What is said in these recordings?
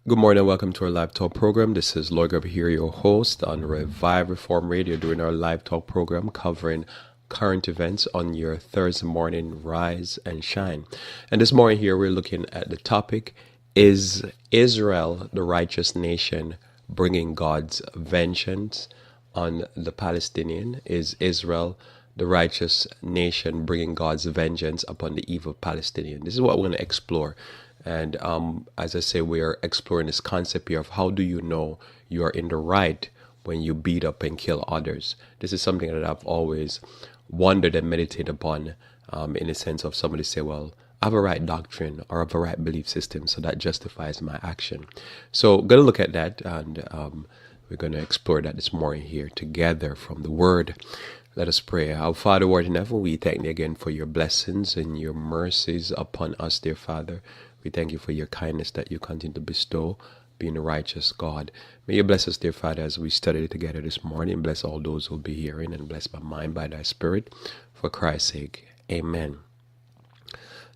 Good morning and welcome to our live talk program. This is Lloyd Garber here, your host on Revive Reform Radio, doing our live talk program covering current events on your Thursday morning rise and shine. And this morning here we're looking at the topic, is Israel the righteous nation bringing God's vengeance on the Palestinian? Is Israel the righteous nation bringing God's vengeance upon the evil Palestinian? This is what we're going to explore. And as I say, we are exploring this concept here of how do you know you are in the right when you beat up and kill others. This is something that I've always wondered and meditated upon, in the sense of somebody say, well, I have a right doctrine or I have a right belief system, so that justifies my action. So going to look at that, and we're going to explore that this morning here together from the Word. Let us pray. Our Father, who art in heaven, we thank you again for your blessings and your mercies upon us, dear Father. We thank you for your kindness that you continue to bestow, being a righteous God. May you bless us, dear Father, as we study together this morning. Bless all those who will be hearing, and bless my mind by thy Spirit. For Christ's sake, amen.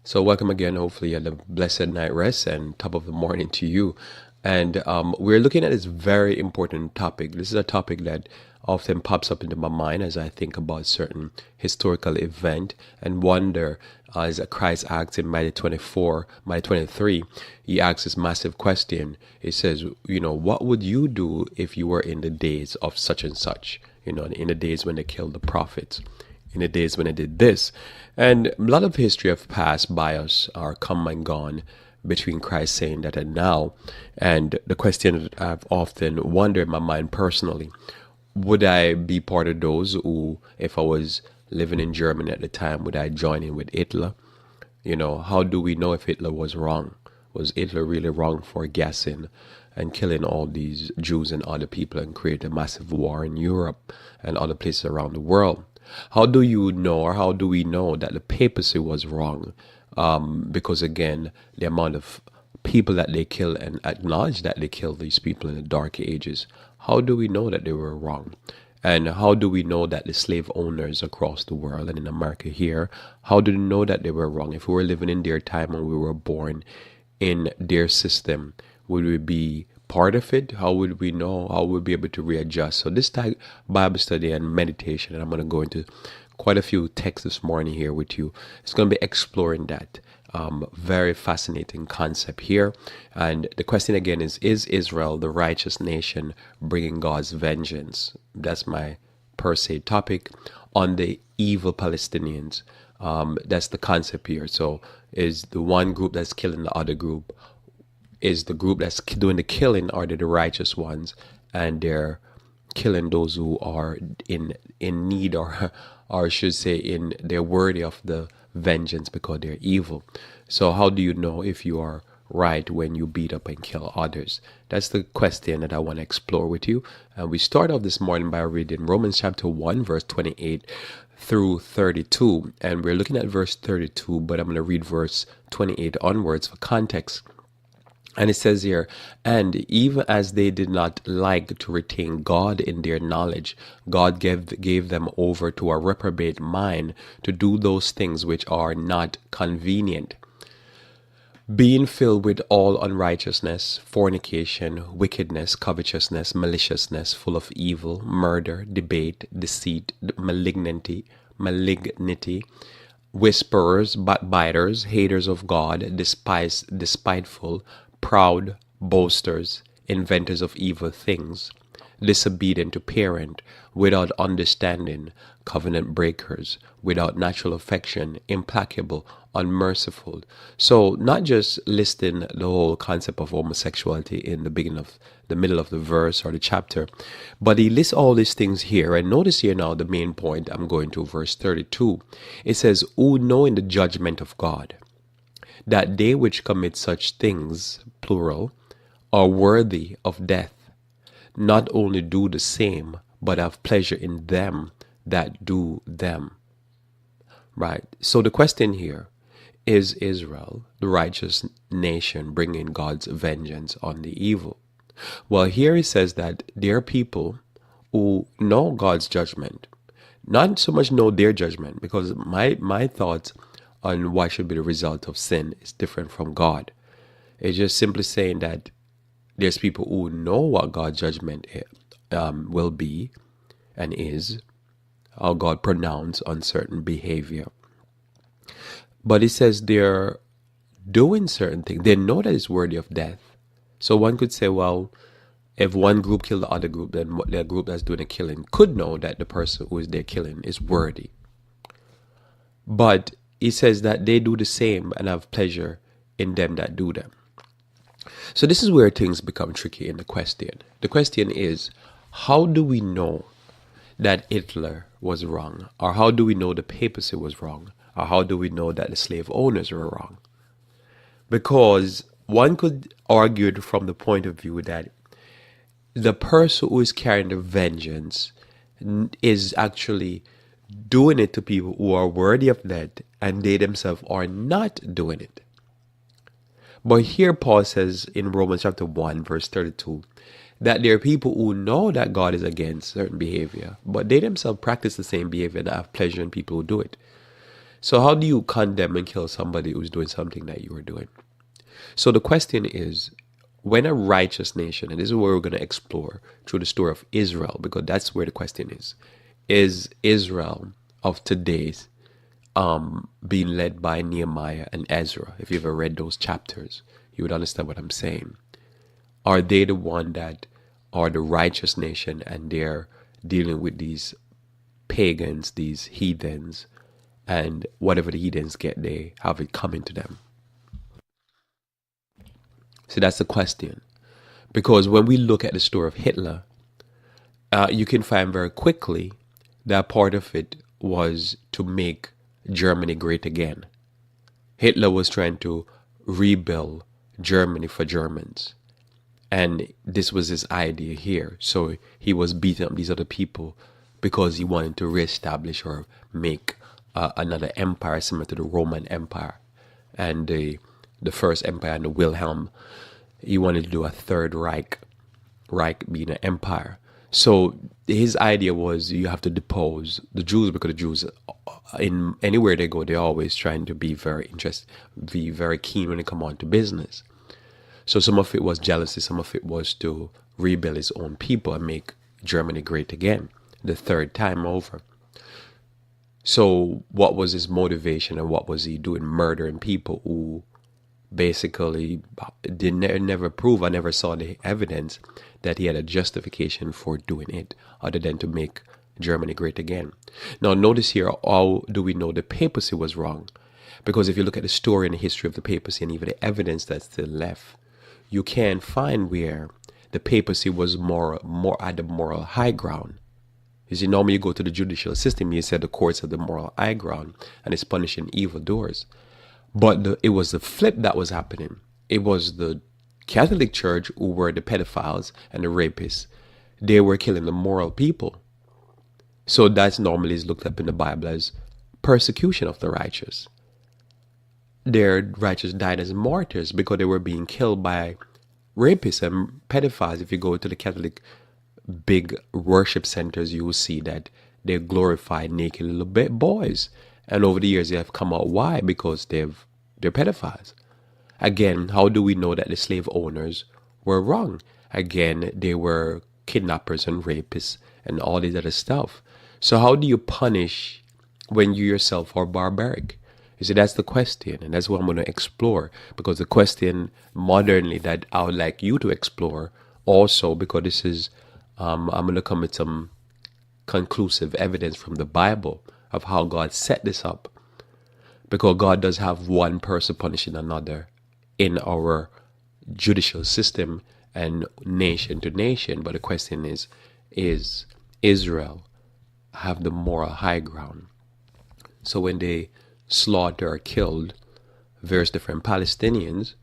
So welcome again. Hopefully you had a blessed night rest and top of the morning to you. And we're looking at this very important topic. This is a topic that often pops up into my mind as I think about certain historical event and wonder, as Christ asks in Matthew 24, Matthew 23, he asks this massive question. He says, what would you do if you were in the days of such and such? In the days when they killed the prophets, in the days when they did this. And a lot of history have passed by us or come and gone between Christ saying that and now. And the question that I've often wondered in my mind personally, would I be part of those who, if I was living in Germany at the time, would I join in with Hitler? How do we know if Hitler was wrong? Was Hitler really wrong for gassing and killing all these Jews and other people and create a massive war in Europe and other places around the world? How do you know, or how do we know that the papacy was wrong? Because again, the amount of people that they kill and acknowledge that they killed these people in the Dark Ages. How do we know that they were wrong? And how do we know that the slave owners across the world and in America here, how do we know that they were wrong? If we were living in their time and we were born in their system, would we be part of it? How would we know? How would we be able to readjust? So this type Bible study and meditation, and I'm going to go into quite a few texts this morning here with you. It's going to be exploring that very fascinating concept here. And the question again is Israel the righteous nation bringing God's vengeance? That's my per se topic on the evil Palestinians. That's the concept here. So is the one group that's killing the other group, is the group that's doing the killing, are they the righteous ones, and they're killing those who are in need, or I should say they're worthy of the vengeance because they're evil. So how do you know if you are right when you beat up and kill others? That's the question that I want to explore with you. And we start off this morning by reading Romans chapter 1 verse 28 through 32, and we're looking at verse 32, but I'm going to read verse 28 onwards for context. And it says here, and even as they did not like to retain God in their knowledge, God gave them over to a reprobate mind to do those things which are not convenient, being filled with all unrighteousness, fornication, wickedness, covetousness, maliciousness, full of evil, murder, debate, deceit, malignity, whisperers, backbiters, haters of God, despiteful, proud, boasters, inventors of evil things, disobedient to parent, without understanding, covenant breakers, without natural affection, implacable, unmerciful. So not just listing the whole concept of homosexuality in the middle of the verse or the chapter, but he lists all these things here. And notice here now the main point. I'm going to verse 32. It says, who knowing the judgment of God, that they which commit such things, plural, are worthy of death, not only do the same, but have pleasure in them that do them. Right. So the question here, is Israel the righteous nation bringing God's vengeance on the evil? Well, here he says that there are people who know God's judgment, not so much know their judgment, because my thoughts on what should be the result of sin is different from God. It's just simply saying that There's people who know what God's judgment will be and is, how God pronounced on certain behavior. But it says they're doing certain things. They know that it's worthy of death. So one could say, well, if one group killed the other group, then the group that's doing the killing could know that the person who is there killing is worthy. But he says that they do the same and have pleasure in them that do them. So this is where things become tricky in the question. The question is, how do we know that Hitler was wrong? Or how do we know the papacy was wrong? Or how do we know that the slave owners were wrong? Because one could argue it from the point of view that the person who is carrying the vengeance is actually doing it to people who are worthy of that, and they themselves are not doing it. But here Paul says in Romans chapter 1 verse 32 that there are people who know that God is against certain behavior, but they themselves practice the same behavior and have pleasure in people who do it. So how do you condemn and kill somebody who's doing something that you are doing? So the question is, when a righteous nation, and this is where we're going to explore through the story of Israel, because that's where the question is Israel of today's being led by Nehemiah and Ezra? If you've ever read those chapters, you would understand what I'm saying. Are they the one that are the righteous nation and they're dealing with these pagans, these heathens, and whatever the heathens get, they have it coming to them? So that's the question. Because when we look at the story of Hitler, you can find very quickly that part of it was to make Germany great again. Hitler was trying to rebuild Germany for Germans. And this was his idea here. So he was beating up these other people because he wanted to reestablish or make another empire similar to the Roman Empire and the First Empire and the Wilhelm. He wanted to do a third Reich being an empire. So his idea was you have to depose the Jews, because the Jews, in anywhere they go, they're always trying to be very keen when they come on to business. So some of it was jealousy, some of it was to rebuild his own people and make Germany great again, the third time over. So what was his motivation and what was he doing? Murdering people who basically never prove. I never saw the evidence that he had a justification for doing it other than to make Germany great again. Now notice here, how do we know the papacy was wrong? Because if you look at the story and the history of the papacy and even the evidence that's still left, you can find where the papacy was more at the moral high ground. You see, normally you go to the judicial system, you said the courts are the moral high ground and it's punishing evildoers. But it was the flip that was happening. It was the Catholic Church who were the pedophiles and the rapists. They were killing the moral people. So that's normally is looked up in the Bible as persecution of the righteous. Their righteous died as martyrs because they were being killed by rapists and pedophiles. If you go to the Catholic big worship centers, you will see that they glorify naked little boys. And over the years, they have come out. Why? Because they're pedophiles. Again, how do we know that the slave owners were wrong? Again, they were kidnappers and rapists and all this other stuff. So how do you punish when you yourself are barbaric? You see, that's the question. And that's what I'm going to explore. Because the question modernly that I would like you to explore also, because this is, I'm going to come with some conclusive evidence from the Bible of how God set this up. Because God does have one person punishing another in our judicial system and nation to nation. But the question is Israel have the moral high ground? So when they slaughter or killed various different Palestinians,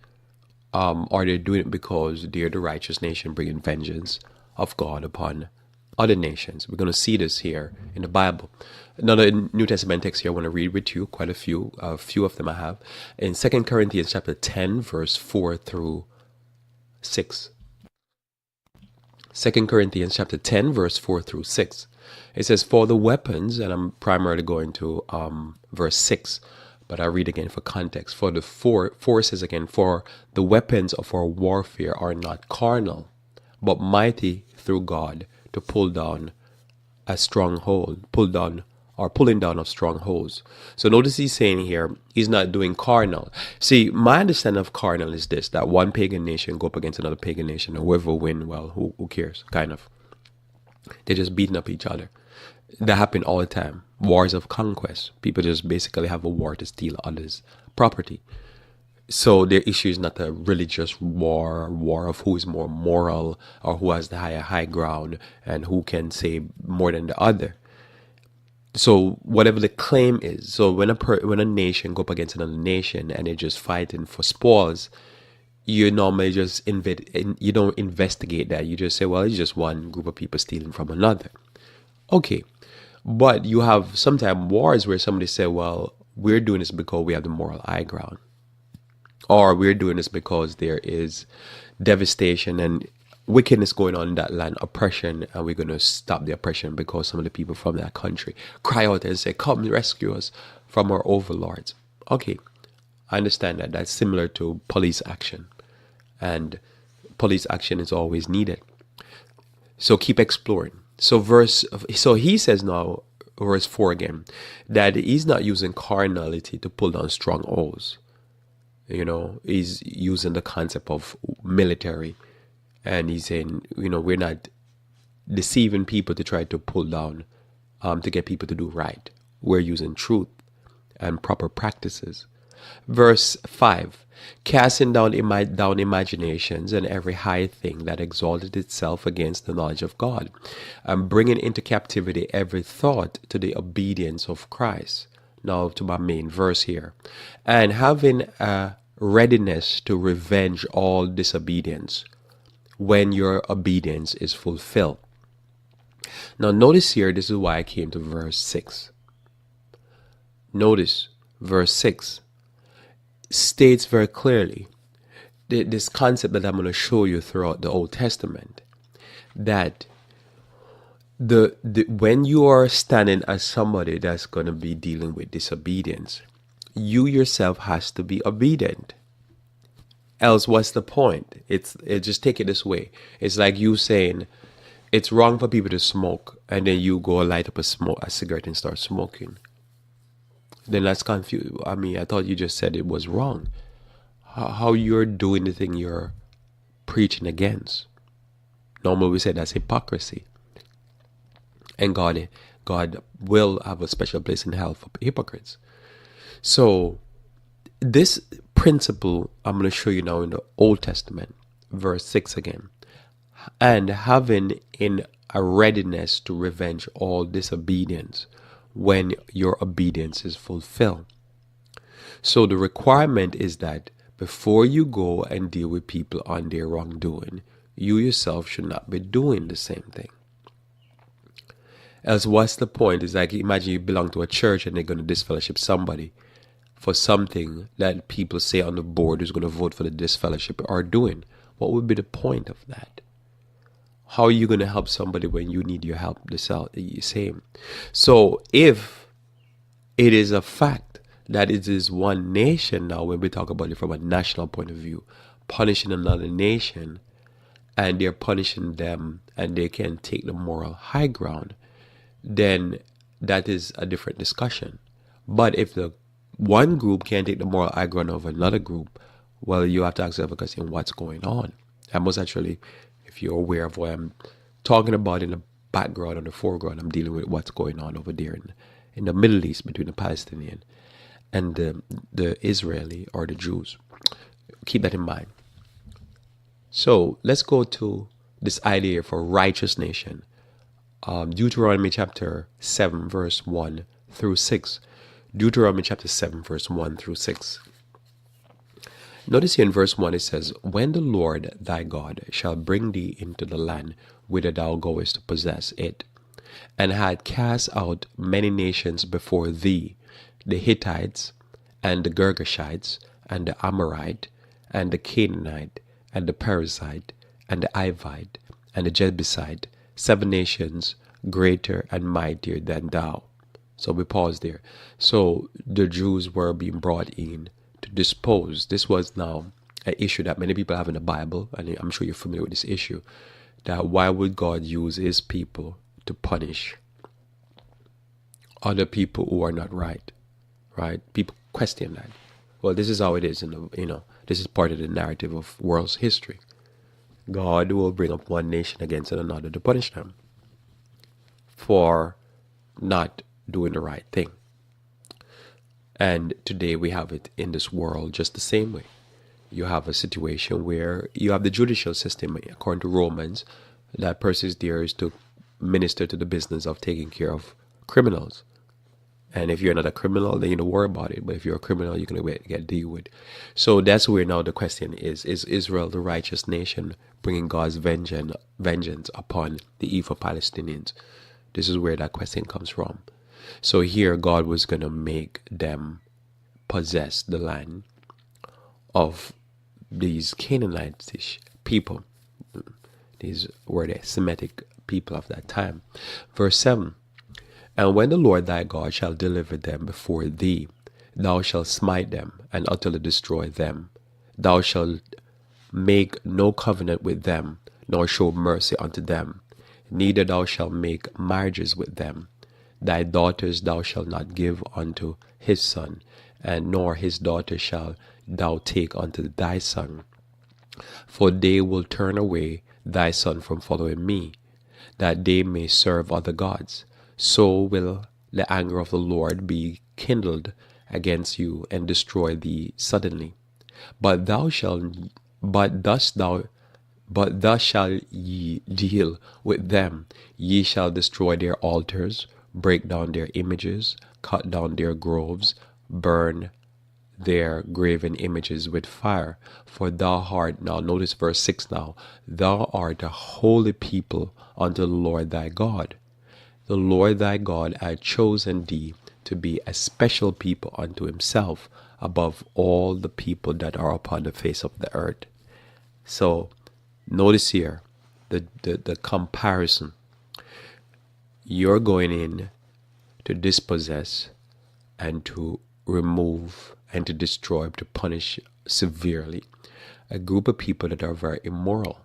are they doing it because they're the righteous nation bringing vengeance of God upon other nations? We're going to see this here in the Bible. Another New Testament text here I want to read with you, quite a few of them I have. In 2 Corinthians chapter 10, verse 4 through 6. 2 Corinthians chapter 10, verse 4 through 6. It says, for the weapons, and I'm primarily going to verse 6. But I read again for context. For the forces again, for the weapons of our warfare are not carnal, but mighty through God to pull down a stronghold, pulling down of strongholds. So notice he's saying here, he's not doing carnal. See, my understanding of carnal is this, that one pagan nation go up against another pagan nation, and whoever win, well, who cares, kind of. They're just beating up each other. That happen all the time. Wars of conquest. People just basically have a war to steal others' property. So their issue is not a religious war of who is more moral or who has the high ground and who can say more than the other. So whatever the claim is, so when a nation go up against another nation and they're just fighting for spoils, you normally just you don't investigate that. You just say, well, it's just one group of people stealing from another. Okay, but you have sometimes wars where somebody say, well, we're doing this because we have the moral high ground, or we're doing this because there is devastation and wickedness going on in that land, oppression, and we're going to stop the oppression because some of the people from that country cry out and say, come rescue us from our overlords. Okay, I understand that. That's similar to police action, and police action is always needed. So keep exploring. So he says now, verse 4 again, that he's not using carnality to pull down strongholds. He's using the concept of military. And he's saying, we're not deceiving people to try to pull down, to get people to do right. We're using truth and proper practices. Verse 5, casting down imaginations and every high thing that exalted itself against the knowledge of God, and bringing into captivity every thought to the obedience of Christ. Now to my main verse here. And having a readiness to revenge all disobedience when your obedience is fulfilled. Now notice here, this is why I came to verse 6. Notice verse 6 states very clearly this concept that I'm going to show you throughout the Old Testament, that when you are standing as somebody that's going to be dealing with disobedience, you yourself has to be obedient. Else, what's the point? Just take it this way. It's like you saying it's wrong for people to smoke, and then you go light up a cigarette and start smoking. Then that's confused. I mean, I thought you just said it was wrong. How you're doing the thing you're preaching against. Normally we say that's hypocrisy. And God will have a special place in hell for hypocrites. So this principle I'm going to show you now in the Old Testament, verse 6 again. And having in a readiness to revenge all disobedience when your obedience is fulfilled. So the requirement is that before you go and deal with people on their wrongdoing, you yourself should not be doing the same thing. Else, what's the point? It's like, imagine you belong to a church and they're going to disfellowship somebody for something that people say on the board who's going to vote for the disfellowship are doing. What would be the point of that? How are you going to help somebody when you need your help the same? So if it is a fact that it is one nation now, when we talk about it from a national point of view, punishing another nation, and they're punishing them and they can take the moral high ground, then that is a different discussion. But if the one group can't take the moral high ground over another group, well, you have to ask yourself a question, what's going on? I must actually, if you're aware of what I'm talking about in the background and the foreground, I'm dealing with what's going on over there in the Middle East between the Palestinian and the Israeli or the Jews. Keep that in mind. So let's go to this idea for righteous nation. Deuteronomy chapter 7 verse 1 through 6. Deuteronomy chapter 7 verse 1 through 6. Notice here in verse 1 it says, when the Lord thy God shall bring thee into the land whither thou goest to possess it, and had cast out many nations before thee, the Hittites, and the Girgashites, and the Amorite, and the Canaanite, and the Perizzite, and the Hivite, and the Jebusite, 7 nations greater and mightier than thou. So we pause there. So the Jews were being brought in to dispose. This was now an issue that many people have in the Bible, and I'm sure you're familiar with this issue, that why would God use his people to punish other people who are not right? Right? People question that. Well, this is how it is this is part of the narrative of world's history. God will bring up one nation against another to punish them for not doing the right thing. And today we have it in this world just the same way. You have a situation where you have the judicial system, according to Romans, that purpose there is to minister to the business of taking care of criminals. And if you're not a criminal, then you don't worry about it. But if you're a criminal, you're going to get dealt with. So that's where now the question is Israel the righteous nation bringing God's vengeance upon the evil Palestinians? This is where that question comes from. So here God was going to make them possess the land of these Canaanitish people. These were the Semitic people of that time. Verse 7. And when the Lord thy God shall deliver them before thee, thou shalt smite them and utterly destroy them. Thou shalt make no covenant with them, nor show mercy unto them. Neither thou shalt make marriages with them. Thy daughters thou shalt not give unto his son, and nor his daughter shalt thou take unto thy son. For they will turn away thy son from following me, that they may serve other gods. So will the anger of the Lord be kindled against you, and destroy thee suddenly. But thus shall ye deal with them. Ye shall destroy their altars, break down their images, cut down their groves, burn their graven images with fire. For thou art, now notice verse 6 now, thou art a holy people unto the Lord thy God. The Lord thy God hath chosen thee to be a special people unto himself above all the people that are upon the face of the earth. So notice here the comparison. You're going in to dispossess and to remove and to destroy, to punish severely a group of people that are very immoral,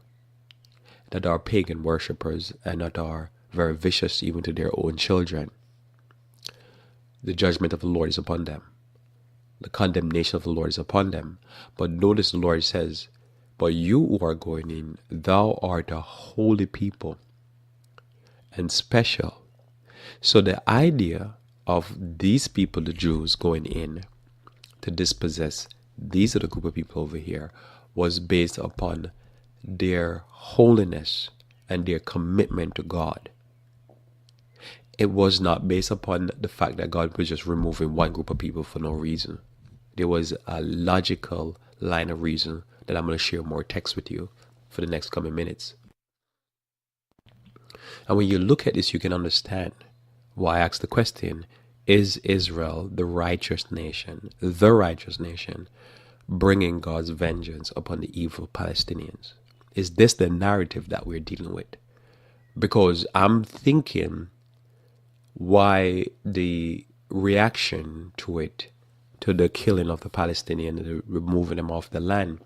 that are pagan worshippers, and that are very vicious even to their own children. The judgment of the Lord is upon them. The condemnation of the Lord is upon them. But notice the Lord says, but you who are going in, thou art a holy people and special. So the idea of these people, the Jews, going in to dispossess these are the group of people over here, was based upon their holiness and their commitment to God. It was not based upon the fact that God was just removing one group of people for no reason. There was a logical line of reason that I'm going to share more text with you for the next coming minutes. And when you look at this, you can understand why I asked the question, is Israel the righteous nation, bringing God's vengeance upon the evil Palestinians? Is this the narrative that we're dealing with? Because I'm thinking why the reaction to it, to the killing of the Palestinians, the removing them off the land,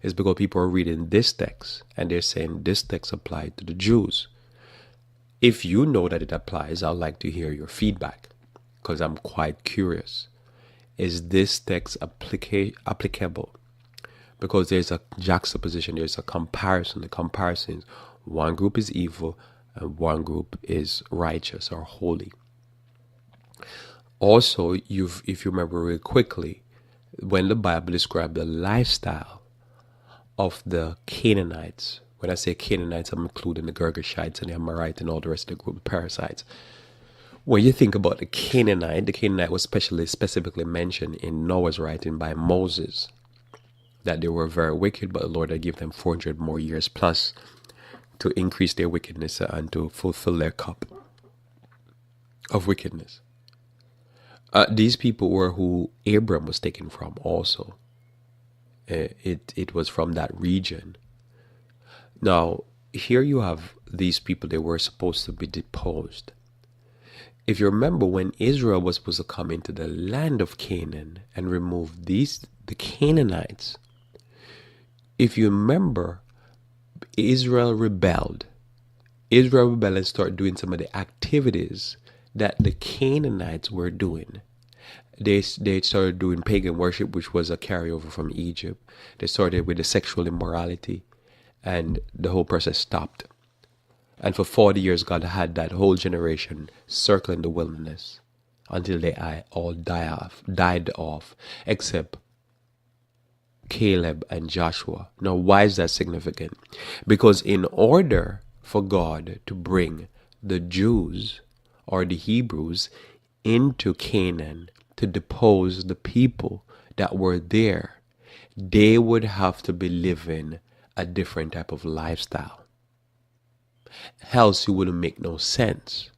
is because people are reading this text and they're saying this text applied to the Jews. If you know that it applies, I'd like to hear your feedback, because I'm quite curious. Is this text applicable? Because there's a juxtaposition, there's a comparison. The comparison is one group is evil and one group is righteous or holy. Also, if you remember really quickly, when the Bible described the lifestyle of the Canaanites, when I say Canaanites, I'm including the Girgashites and the Amorites and all the rest of the group of parasites. When you think about the Canaanite was specifically mentioned in Noah's writing by Moses, that they were very wicked, but the Lord had given them 400 more years plus to increase their wickedness and to fulfill their cup of wickedness. These people were who Abram was taken from also. It was from that region. Now, here you have these people, they were supposed to be deposed. if you remember, when Israel was supposed to come into the land of Canaan and remove the Canaanites, if you remember, Israel rebelled. Israel rebelled and started doing some of the activities that the Canaanites were doing. They started doing pagan worship, which was a carryover from Egypt. They started with the sexual immorality, and the whole process stopped. And for 40 years, God had that whole generation circling the wilderness until they all died off, except Caleb and Joshua. Now, why is that significant? Because in order for God to bring the Jews or the Hebrews into Canaan to depose the people that were there, they would have to be living a different type of lifestyle. Else it wouldn't make no sense.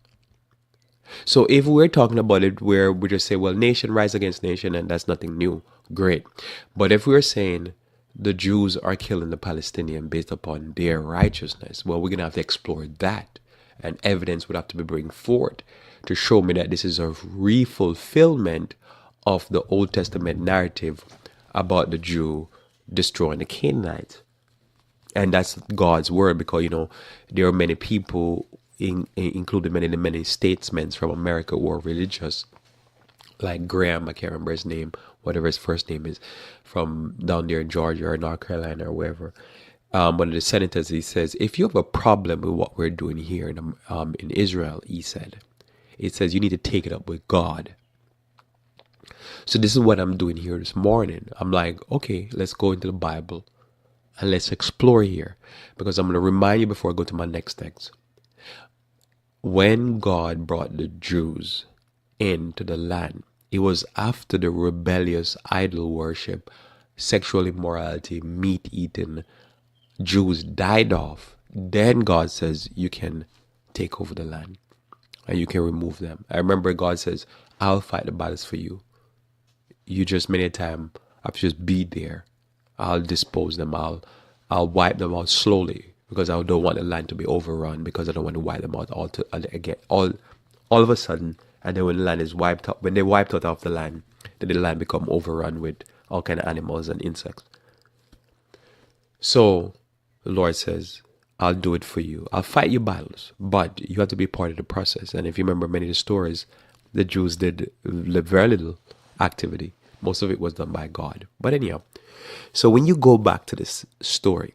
So if we're talking about it where we just say, well, nation rise against nation and that's nothing new, great. But if we're saying the Jews are killing the Palestinians based upon their righteousness, well, we're going to have to explore that. And evidence would have to be bring forth to show me that this is a re-fulfillment of the Old Testament narrative about the Jew destroying the Canaanites. And that's God's word, because, you know, there are many people, including many statesmen from America who are religious, like Graham, I can't remember his name, whatever his first name is, from down there in Georgia or North Carolina or wherever. One of the senators, he says, if you have a problem with what we're doing here in Israel, he said, it says you need to take it up with God. So this is what I'm doing here this morning. I'm like, okay, let's go into the Bible and let's explore here, because I'm going to remind you before I go to my next text. When God brought the Jews into the land, it was after the rebellious idol worship, sexual immorality, meat eating Jews died off. Then God says you can take over the land and you can remove them. I remember God says, I'll fight the battles for you. You just many a time have to just be there. I'll dispose them. I'll wipe them out slowly, because I don't want the land to be overrun, because I don't want to wipe them out all of a sudden. And then when the land is wiped out, when they wiped out of the land, then the land become overrun with all kind of animals and insects. So the Lord says, I'll do it for you. I'll fight your battles, but you have to be part of the process. And if you remember many of the stories, the Jews did very little activity. Most of it was done by God. But anyhow, so when you go back to this story,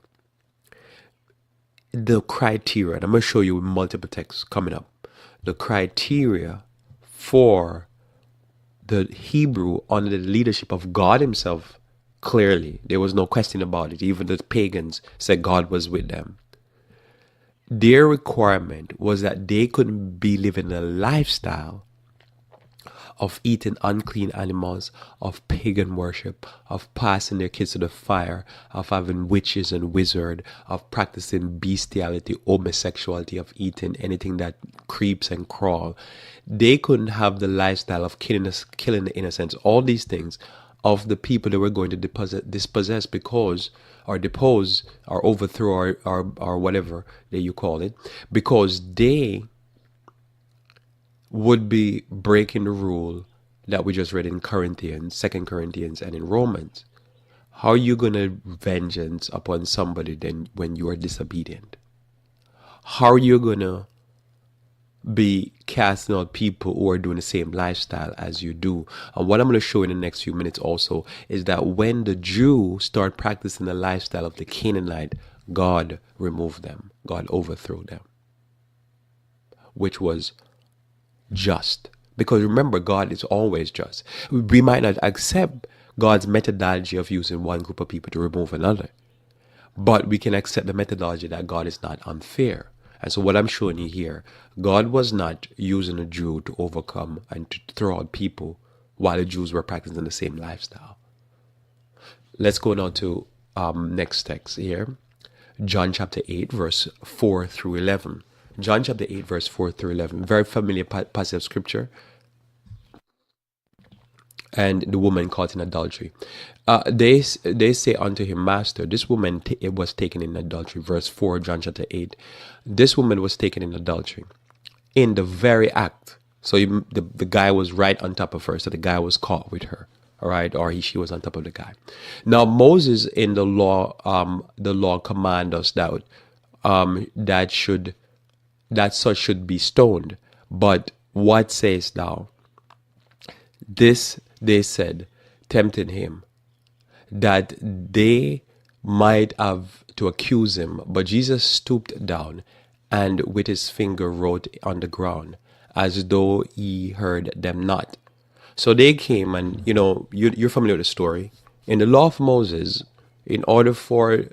the criteria, and I'm going to show you multiple texts coming up, the criteria for the Hebrew under the leadership of God himself, clearly, there was no question about it. Even the pagans said God was with them. Their requirement was that they couldn't be living a lifestyle of eating unclean animals, of pagan worship, of passing their kids to the fire, of having witches and wizards, of practicing bestiality, homosexuality, of eating anything that creeps and crawls. They couldn't have the lifestyle of killing the innocents, all these things, of the people that were going to dispossess because, or depose, or overthrow, or whatever that you call it, because they would be breaking the rule that we just read in Corinthians, 2 Corinthians, and in Romans. How are you going to vengeance upon somebody then when you are disobedient? How are you going to be casting out people who are doing the same lifestyle as you do? And what I'm going to show in the next few minutes also is that when the Jew start practicing the lifestyle of the Canaanite, God removed them. God overthrew them, which was just. Because remember, God is always just. We might not accept God's methodology of using one group of people to remove another, but we can accept the methodology that God is not unfair. And so what I'm showing you here, God was not using a Jew to overcome and to throw out people while the Jews were practicing the same lifestyle. Let's go now to next text here. John chapter 8, verse 4 through 11. John chapter 8, verse 4 through 11. Very familiar passage of scripture. And the woman caught in adultery. They say unto him, Master, this woman was taken in adultery. Verse 4, John chapter 8. This woman was taken in adultery in the very act So the guy was right on top of her. So the guy was caught with her. All right, or she was on top of the guy. Now Moses in the law command us that that such should be stoned. But what says thou? This they said, tempting him, that they might have to accuse him. But Jesus stooped down and with his finger wrote on the ground, as though he heard them not. So they came, and you're familiar with the story. In the law of Moses, in order for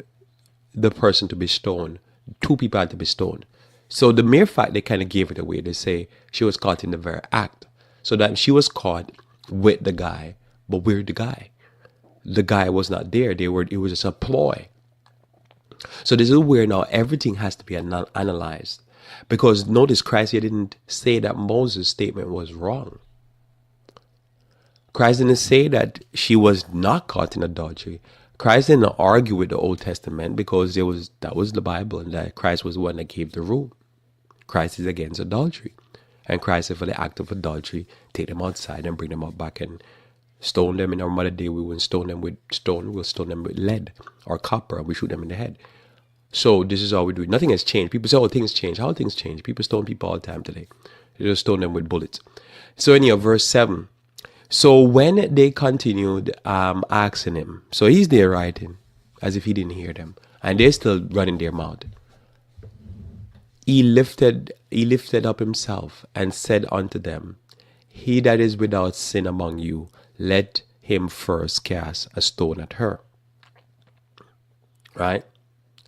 the person to be stoned, two people had to be stoned. So the mere fact they kind of gave it away, they say she was caught in the very act. So that she was caught with the guy, but where's the guy? The guy was not there. It was just a ploy. So this is where now everything has to be analyzed. Because notice Christ here didn't say that Moses' statement was wrong. Christ didn't say that she was not caught in adultery. Christ didn't argue with the Old Testament because that was the Bible, and that Christ was the one that gave the rule. Christ is against adultery. And Christ said for the act of adultery, take them outside and bring them out back and stone them. In our modern day, we wouldn't stone them with stone, we'll stone them with lead or copper, and we shoot them in the head. So this is how we do it. Nothing has changed. People say, oh, things change. How things change? People stone people all the time today. They just stone them with bullets. So anyhow, verse 7. So when they continued asking him, so he's there writing as if he didn't hear them, and they're still running their mouth. He lifted up himself and said unto them, he that is without sin among you, let him first cast a stone at her. Right?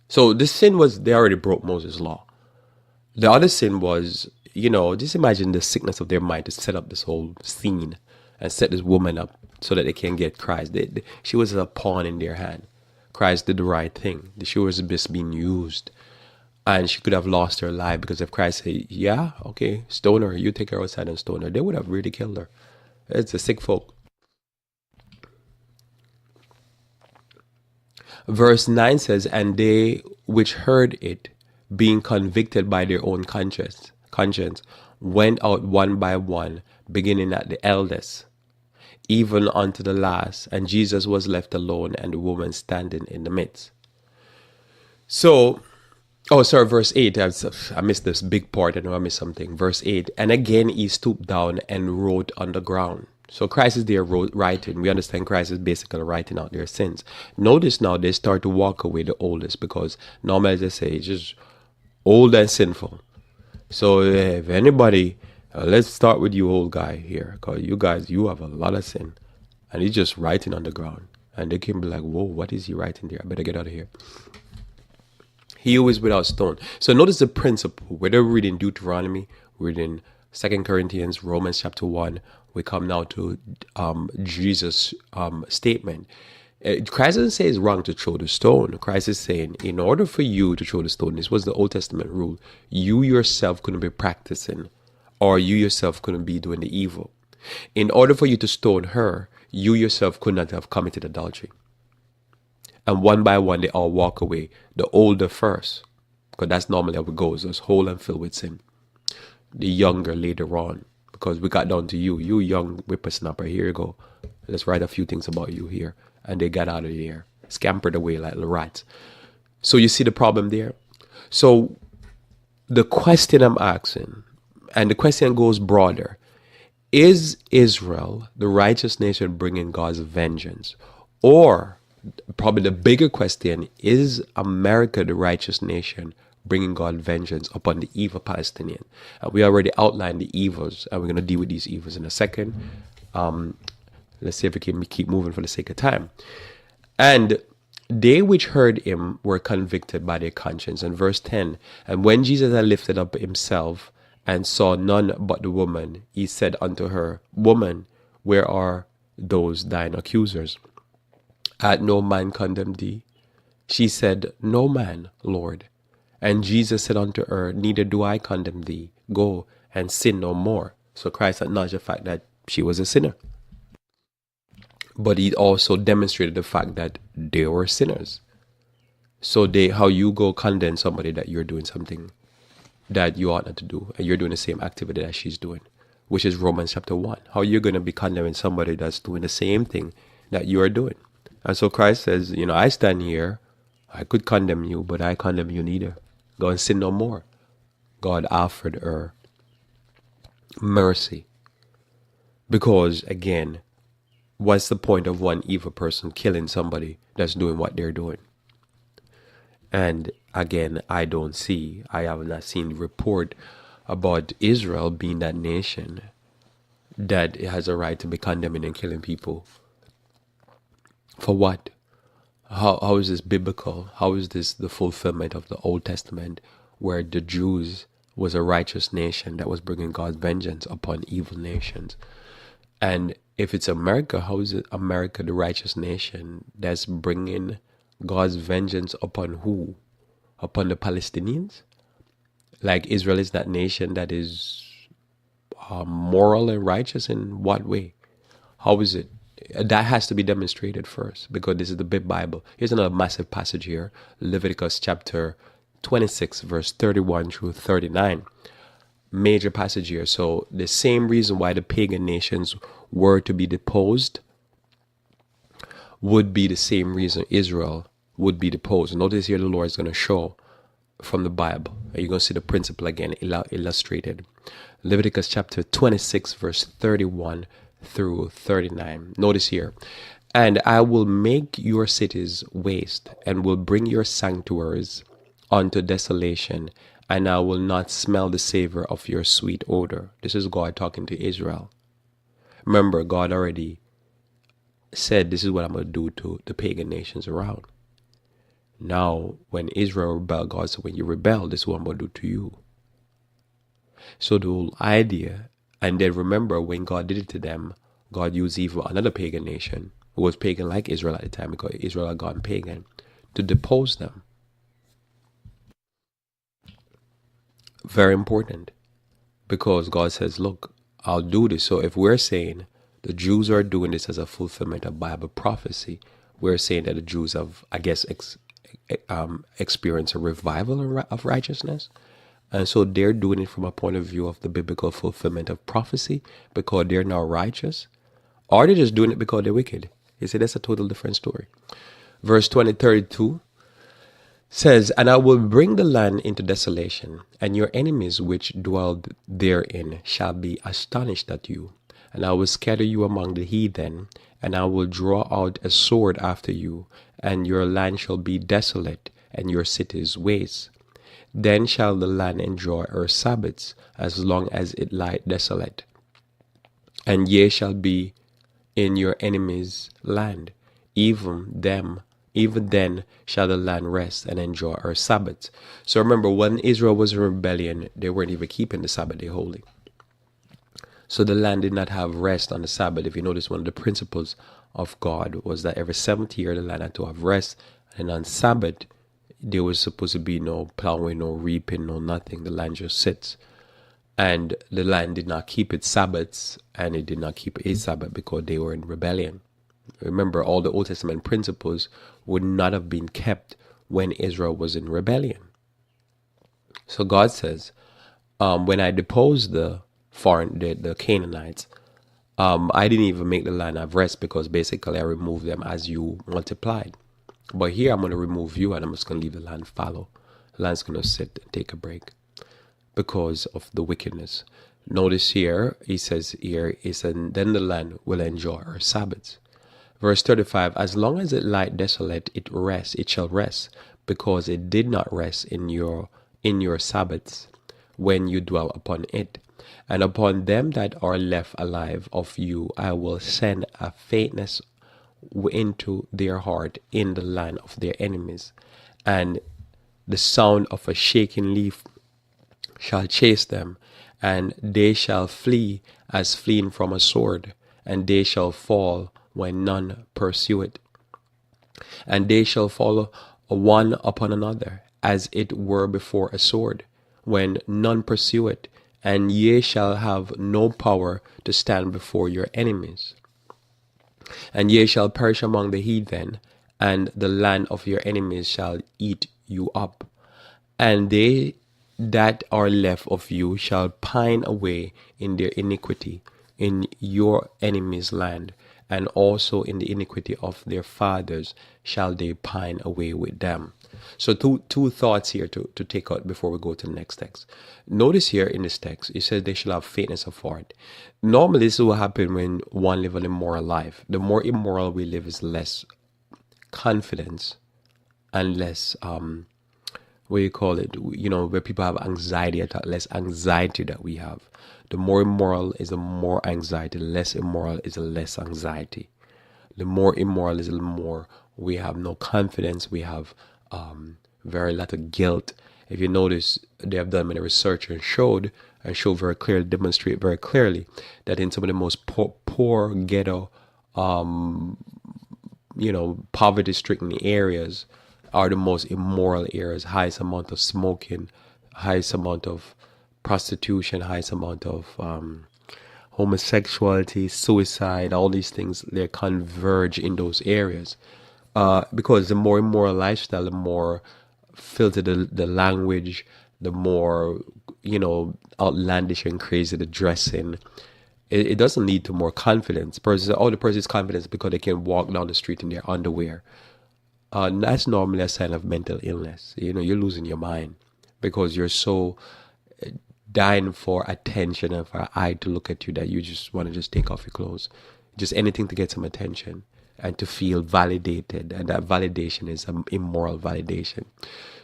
So this sin was, they already broke Moses' law. The other sin was, just imagine the sickness of their mind to set up this whole scene and set this woman up so that they can get Christ. She was a pawn in their hand. Christ did the right thing. She was just being used. And she could have lost her life because if Christ said, yeah, okay, stone her, you take her outside and stone her, they would have really killed her. It's a sick folk. Verse 9 says, and they which heard it, being convicted by their own conscience, went out one by one, beginning at the eldest, even unto the last. And Jesus was left alone, and the woman standing in the midst. So, verse 8. I missed this big part. I know I missed something. Verse 8. And again he stooped down and wrote on the ground. So Christ is there writing. We understand Christ is basically writing out their sins. Notice now they start to walk away, the oldest, because normally they say it's just old and sinful. So if anybody, let's start with you old guy here, because you have a lot of sin. And he's just writing on the ground. And they can be like, whoa, what is he writing there? I better get out of here. He who is without stone. So notice the principle. Whether we're reading Deuteronomy, we're reading 2 Corinthians, Romans chapter 1, we come now to Jesus' statement. Christ doesn't say it's wrong to throw the stone. Christ is saying, in order for you to throw the stone, this was the Old Testament rule, you yourself couldn't be practicing, or you yourself couldn't be doing the evil. In order for you to stone her, you yourself could not have committed adultery. And one by one, they all walk away. The older first, because that's normally how it goes. It's whole and filled with sin. The younger later on, because we got down to you young whippersnapper. Here you go. Let's write a few things about you here. And they got out of there, scampered away like the rats. So you see the problem there? So the question I'm asking, and the question goes broader, is Israel, the righteous nation, bringing God's vengeance? Or probably the bigger question, is America, the righteous nation, bringing God vengeance upon the evil Palestinian? We already outlined the evils, and we're going to deal with these evils in a second. Let's see if we can keep moving for the sake of time. And they which heard him were convicted by their conscience. And verse 10, and when Jesus had lifted up himself and saw none but the woman, he said unto her, Woman, where are those thine accusers? Hath no man condemned thee? She said, No man, Lord. And Jesus said unto her, Neither do I condemn thee. Go and sin no more. So Christ acknowledged the fact that she was a sinner. But he also demonstrated the fact that they were sinners. So how you go condemn somebody that you're doing something that you ought not to do, and you're doing the same activity that she's doing. which is Romans chapter 1. How are you going to be condemning somebody that's doing the same thing that you are doing? And so Christ says, I stand here, I could condemn you, but I condemn you neither. Go and sin no more. God offered her mercy. Because, again, what's the point of one evil person killing somebody that's doing what they're doing? And again, I have not seen the report about Israel being that nation that has a right to be condemning and killing people. For what? How is this biblical? How is this the fulfillment of the Old Testament, where the Jews was a righteous nation that was bringing God's vengeance upon evil nations? And if it's America, how is it America the righteous nation that's bringing God's vengeance upon who? Upon the Palestinians? Like Israel is that nation that is moral and righteous in what way? How is it? That has to be demonstrated first, because this is the big Bible. Here's another massive passage here, Leviticus chapter 26, verse 31 through 39. Major passage here. So the same reason why the pagan nations were to be deposed would be the same reason Israel would be deposed. Notice here the Lord is going to show from the Bible. You're going to see the principle again illustrated. Leviticus chapter 26, verse 31 through 39. Notice here. And I will make your cities waste, and will bring your sanctuaries unto desolation, and I will not smell the savor of your sweet odor. This is God talking to Israel. Remember, God already said, this is what I'm going to do to the pagan nations around. Now, when Israel rebelled, God said, when you rebel, this is what I'm going to do to you. So the whole idea, and then remember, when God did it to them, God used even another pagan nation, who was pagan like Israel at the time, because Israel had gone pagan, to depose them. Very important, because God says, look, I'll do this. So if we're saying the Jews are doing this as a fulfillment of Bible prophecy, we're saying that the Jews have, I guess, experienced a revival of righteousness. And so they're doing it from a point of view of the biblical fulfillment of prophecy, because they're now righteous. Or they're just doing it because they're wicked. You see, that's a total different story. Verse 32 says, and I will bring the land into desolation, and your enemies which dwell therein shall be astonished at you. And I will scatter you among the heathen, and I will draw out a sword after you, and your land shall be desolate, and your cities waste. Then shall the land enjoy her Sabbaths, as long as it lie desolate. And ye shall be in your enemies' land, even then shall the land rest and enjoy her Sabbaths. So remember, when Israel was in rebellion, they weren't even keeping the Sabbath day holy. So the land did not have rest on the Sabbath. If you notice, one of the principles of God was that every seventh year the land had to have rest. And on Sabbath, there was supposed to be no plowing, no reaping, no nothing. The land just sits. And the land did not keep its Sabbaths, and it did not keep its Sabbath because they were in rebellion. Remember, all the Old Testament principles would not have been kept when Israel was in rebellion. So God says, when I deposed the Canaanites, I didn't even make the land have rest, because basically I removed them as you multiplied. But here I'm going to remove you, and I'm just going to leave the land fallow. The land's going to sit and take a break because of the wickedness. Notice here, he says then the land will enjoy her Sabbaths. Verse 35, as long as it lie desolate, it shall rest, because it did not rest in your Sabbaths when you dwell upon it. And upon them that are left alive of you, I will send a faintness into their heart in the land of their enemies, and the sound of a shaking leaf shall chase them, and they shall flee as fleeing from a sword, and they shall fall when none pursue it. And they shall follow one upon another, as it were before a sword, when none pursue it, and ye shall have no power to stand before your enemies. And ye shall perish among the heathen, and the land of your enemies shall eat you up. And they that are left of you shall pine away in their iniquity in your enemy's land, and also in the iniquity of their fathers shall they pine away with them. So two thoughts here to take out before we go to the next text. Notice here in this text, it says they shall have faintness of heart. Normally, this will happen when one live an immoral life. The more immoral we live is less confidence and less what you call it, where people have anxiety attack, less anxiety that we have. The more immoral is the more anxiety, the less immoral is the less anxiety. The more immoral is the more we have no confidence, we have very lot of guilt. If you notice, they have done many research and showed very clearly, demonstrate very clearly that in some of the most poor ghetto, poverty-stricken areas are the most immoral areas. Highest amount of smoking, highest amount of prostitution, highest amount of homosexuality, suicide, all these things, they converge in those areas. Because the more immoral lifestyle, the more filtered the language, the more, outlandish and crazy the dressing. It doesn't lead to more confidence. Persons say, the person is confident because they can walk down the street in their underwear. That's normally a sign of mental illness. You're losing your mind because you're so dying for attention and for an eye to look at you that you just want to just take off your clothes. Just anything to get some attention and to feel validated. And that validation is an immoral validation.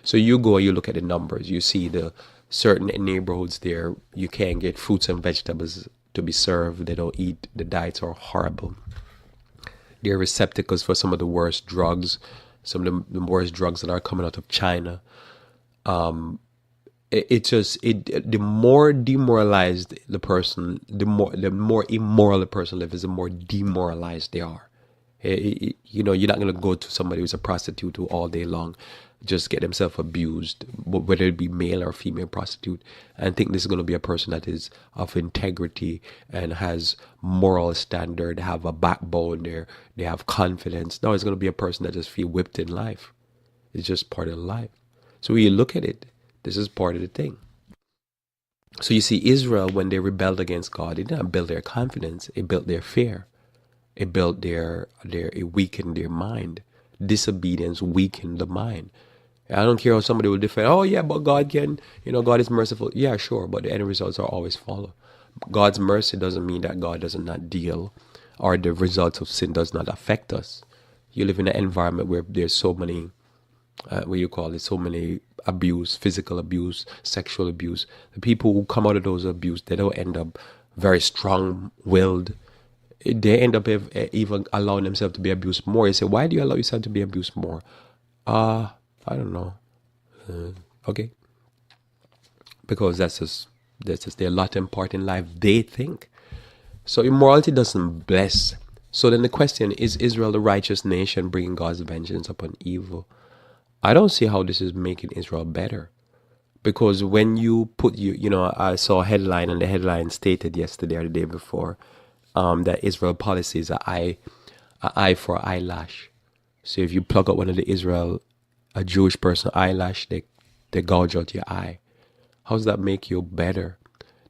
So you go and you look at the numbers. You see the certain neighborhoods there, you can't get fruits and vegetables to be served. They don't eat. The diets are horrible. They're receptacles for some of the worst drugs. Some of the worst drugs that are coming out of China. The more demoralized the person, the more immoral the person lives, the more demoralized they are. You're not going to go to somebody who's a prostitute who all day long just get themselves abused, whether it be male or female prostitute, and think this is going to be a person that is of integrity and has moral standard, have a backbone there, they have confidence. No, it's going to be a person that just feel whipped in life. It's just part of life. So when you look at it, this is part of the thing. So you see, Israel, when they rebelled against God, it didn't build their confidence, it built their fear. It built it weakened their mind. Disobedience weakened the mind. I don't care how somebody will defend, but God can, God is merciful. Yeah, sure, but the end results are always follow. God's mercy doesn't mean that God does not deal or the results of sin does not affect us. You live in an environment where there's so many, so many abuse, physical abuse, sexual abuse. The people who come out of those abuse, they don't end up very strong-willed. They end up even allowing themselves to be abused more. You say, why do you allow yourself to be abused more? I don't know. Okay. Because that's just their lot and part in life, they think. So immorality doesn't bless. So then the question, is Israel the righteous nation bringing God's vengeance upon evil? I don't see how this is making Israel better. Because when you put, I saw a headline, and the headline stated yesterday or the day before, that Israel policy is an eye for eyelash. So if you plug up one of a Jewish person eyelash, they gouge out your eye. How does that make you better?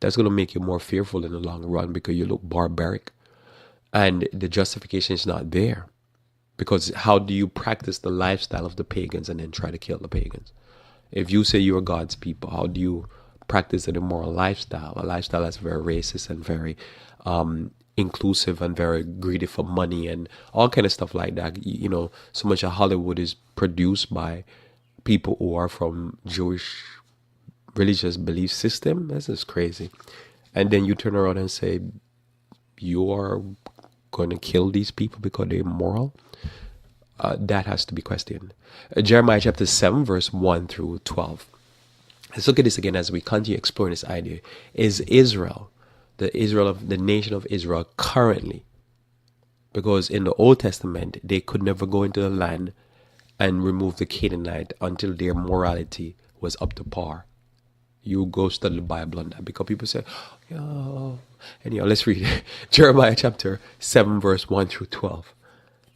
That's going to make you more fearful in the long run because you look barbaric. And the justification is not there. Because how do you practice the lifestyle of the pagans and then try to kill the pagans? If you say you are God's people, how do you practice an immoral lifestyle? A lifestyle that's very racist and very inclusive and very greedy for money and all kind of stuff like that. So much of Hollywood is produced by people who are from Jewish religious belief system. This is crazy. And then you turn around and say, you are going to kill these people because they're immoral? That has to be questioned. Jeremiah chapter 7, verse 1 through 12. Let's look at this again as we continue exploring this idea. Is Israel, the nation of Israel currently, because in the Old Testament, they could never go into the land and remove the Canaanite until their morality was up to par. You go study the Bible on that, because people say, anyhow, let's read it. Jeremiah chapter 7, verse 1 through 12.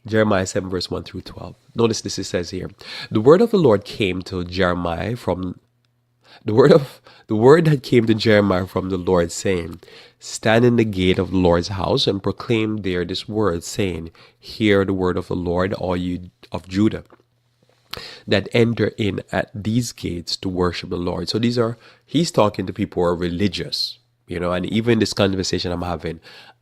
Jeremiah 7, verse 1 through 12. Notice this, it says here, the word of the Lord came to Jeremiah from The word that came to Jeremiah from the Lord, saying, stand in the gate of the Lord's house and proclaim there this word, saying, hear the word of the Lord, all you of Judah, that enter in at these gates to worship the Lord. So he's talking to people who are religious, and even this conversation I'm having,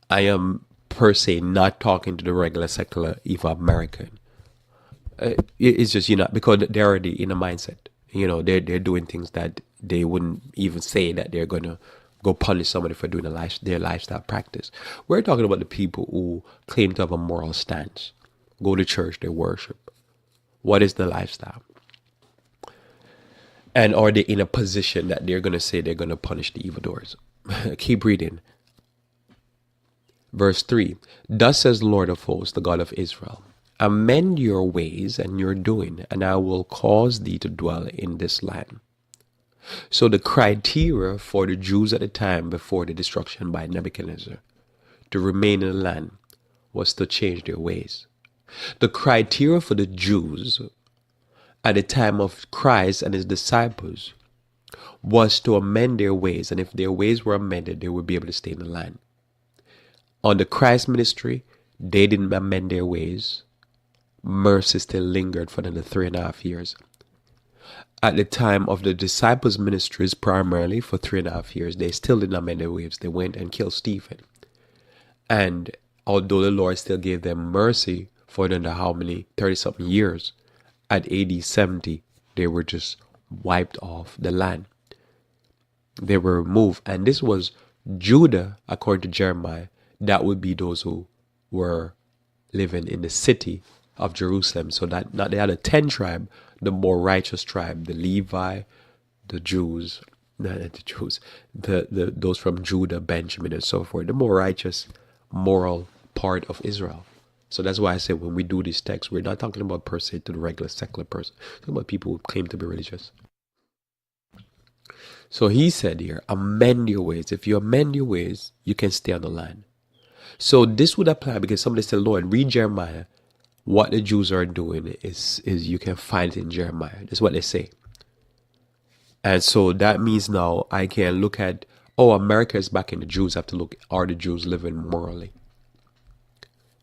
I am per se not talking to the regular secular Eva American. It's just, because they're already in a mindset. They're doing things that they wouldn't even say that they're going to go punish somebody for doing their lifestyle practice. We're talking about the people who claim to have a moral stance, go to church, they worship. What is the lifestyle? And are they in a position that they're going to say they're going to punish the evildoers? Keep reading. Verse 3, thus says the Lord of hosts, the God of Israel, amend your ways and your doing, and I will cause thee to dwell in this land. So the criteria for the Jews at the time before the destruction by Nebuchadnezzar to remain in the land was to change their ways. The criteria for the Jews at the time of Christ and his disciples was to amend their ways, and if their ways were amended, they would be able to stay in the land. Under Christ's ministry, they didn't amend their ways. Mercy still lingered for another 3.5 years. At the time of the disciples' ministries, primarily for 3.5 years, they still didn't amend their ways. They went and killed Stephen. And although the Lord still gave them mercy for another how many, 30-something years, at AD 70, they were just wiped off the land. They were removed. And this was Judah, according to Jeremiah. That would be those who were living in the city of Jerusalem. So that they had a 10 tribe, the more righteous tribe, the Levi, the Jews, those from Judah, Benjamin, and so forth, the more righteous, moral part of Israel. So that's why I say when we do these texts, we're not talking about per se to the regular secular person. We're talking about people who claim to be religious. So he said here, amend your ways. If you amend your ways, you can stay on the land. So this would apply because somebody said, Lord, read Jeremiah. What the Jews are doing is you can find it in Jeremiah. That's what they say. And so that means now I can look at, America is back in the Jews. I have to look, are the Jews living morally?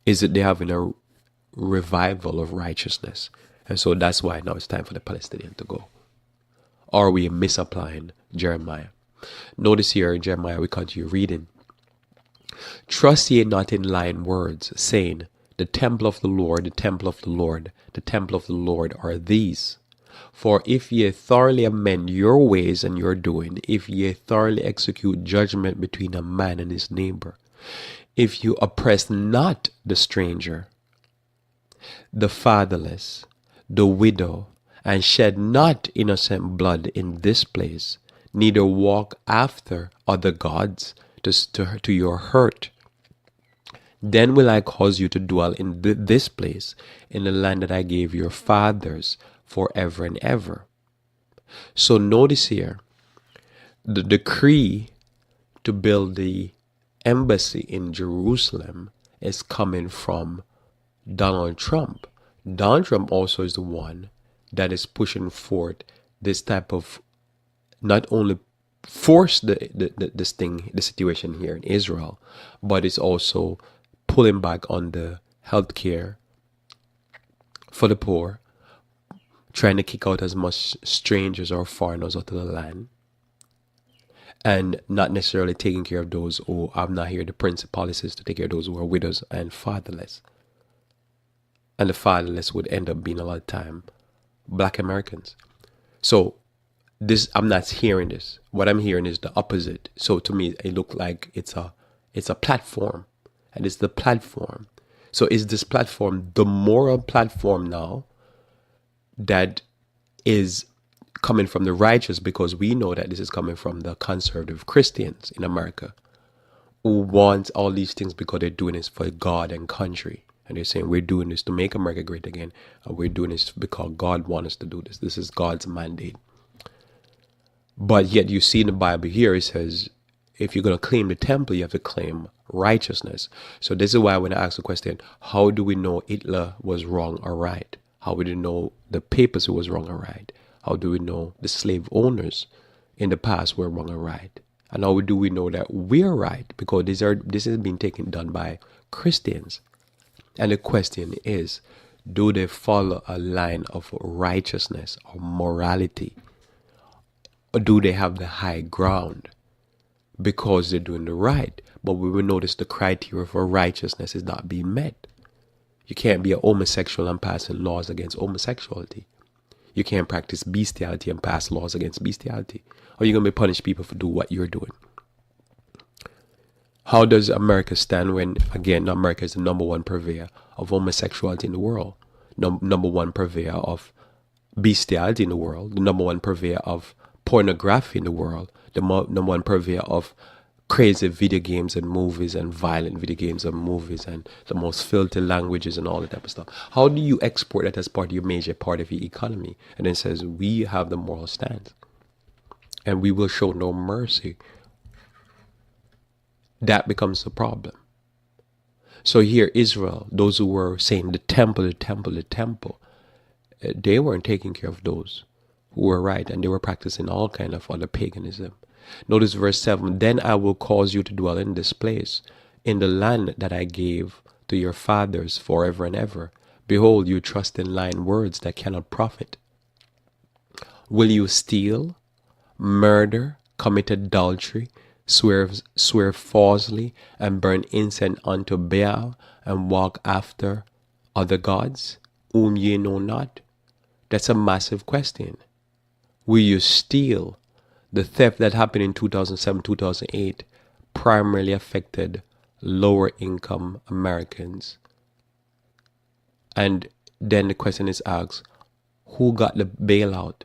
Is it they having a revival of righteousness? And so that's why now it's time for the Palestinian to go. Are we misapplying Jeremiah? Notice here in Jeremiah, we continue reading. Trust ye not in lying words, saying, the temple of the Lord, the temple of the Lord, the temple of the Lord are these. For if ye thoroughly amend your ways and your doing, if ye thoroughly execute judgment between a man and his neighbor, if you oppress not the stranger, the fatherless, the widow, and shed not innocent blood in this place, neither walk after other gods to your hurt, then will I cause you to dwell in this place, in the land that I gave your fathers forever and ever. So notice here, the decree to build the embassy in Jerusalem is coming from Donald Trump. Donald Trump also is the one that is pushing forth this type of, not only force the situation here in Israel, but it's also pulling back on the health care for the poor, trying to kick out as much strangers or foreigners out of the land, and not necessarily taking care of those who have not here the principal policies to take care of those who are widows and fatherless. And the fatherless would end up being a lot of time Black Americans. So this, I'm not hearing this. What I'm hearing is the opposite. So to me, it looked like it's a platform, and it's the platform. So is this platform the moral platform now that is coming from the righteous? Because we know that this is coming from the conservative Christians in America who want all these things because they're doing this for God and country. And they're saying, we're doing this to make America great again. And we're doing this because God wants us to do this. This is God's mandate. But yet you see in the Bible here, it says, if you're going to claim the temple, you have to claim righteousness. So this is why when I ask the question, how do we know Hitler was wrong or right? How do we know the papacy was wrong or right? How do we know the slave owners in the past were wrong and right. And how do we know that we're right? Because this is being done by Christians. And the question is, do they follow a line of righteousness or morality? Or do they have the high ground because they're doing the right? But we will notice the criteria for righteousness is not being met. You can't be a homosexual and passing laws against homosexuality. You can't practice bestiality and pass laws against bestiality. Or you're going to be punish people for doing what you're doing. How does America stand when, again, America is the number one purveyor of homosexuality in the world, number one purveyor of bestiality in the world, the number one purveyor of pornography in the world, the number one purveyor of crazy video games and movies and violent video games and movies and the most filthy languages and all that type of stuff? How do you export that as part of your major part of your economy? And then it says, we have the moral stance and we will show no mercy. That becomes the problem. So here, Israel, those who were saying the temple, they weren't taking care of those who were right, and they were practicing all kind of other paganism. Notice verse 7, then I will cause you to dwell in this place, in the land that I gave to your fathers forever and ever. Behold, you trust in lying words that cannot profit. Will you steal, murder, commit adultery, swear falsely, and burn incense unto Baal, and walk after other gods, whom ye know not? That's a massive question. Will you steal? The theft that happened in 2007, 2008 primarily affected lower income Americans. And then the question is asked, who got the bailout?